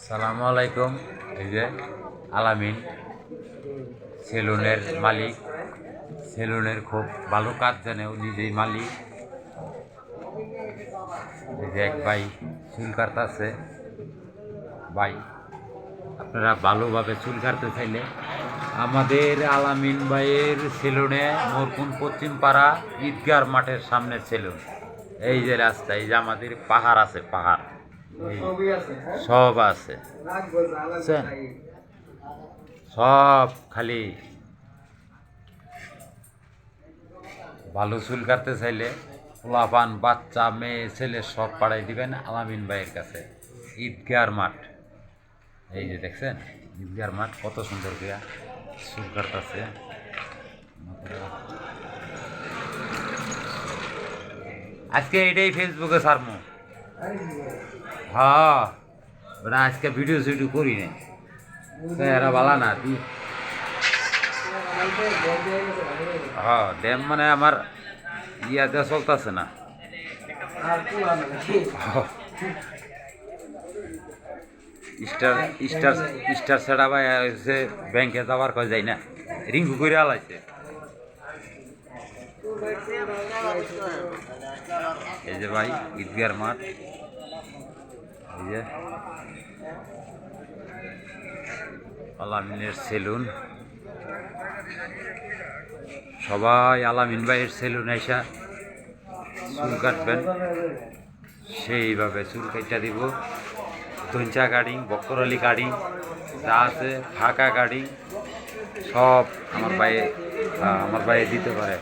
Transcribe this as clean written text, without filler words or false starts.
সালামু আলাইকুম। এই যে আলামিন সেলুনের মালিক, সেলুনের খুব ভালো কাজ জানে, ও নিজেই মালিক। এই যে এক ভাই চুল কাটতেছে। ভাই, আপনারা ভালোভাবে চুল কাটতে চাইলে আমাদের আলামিন ভাইয়ের সেলুনে মোরকুন পশ্চিম পাড়া ঈদগার মাঠের সামনে সেলুন। এই যে রাস্তা, এই যে আমাদের পাহাড় আছে, পাহাড় সব আছে, বুঝছেন? সব খালি ভালো চুল কাটতে চাইলে পোলাপান বাচ্চা মেয়ে ছেলে সব পাঠাই দিবেন আলামিন ভাইয়ের কাছে। ঈদগার মাঠ, এই যে দেখছেন ঈদগার মাঠ কত সুন্দর করে চুল কাটতেছে। আজকে এটাই ফেসবুকে ছাড়মু। হ্যাঁ, ওটা আজকে ভিডিও সিডিও করি নাই, এরা বালা না তুই। হ্যাঁ, ড্যাম মানে আমার ইয়াতে চলতেছে না। স্টার স্টার স্টার ছাড়া ভাই হচ্ছে ব্যাংকে যাওয়ার কয় যায় না, রিঙ্কু করে আলাইছে। এই যে ভাই ঈদগার মাঠ, এই যে আলামিনের সেলুন। সবাই আলামিন ভাইয়ের সেলুন এসা চুল কাটবেন, সেইভাবে চুল কাটা দিব। দঞ্চা কাটিং, বক্করালি কাটিং যা আছে, ফাঁকা কাটিং সব আমার ভাইয়ে দিতে পারে।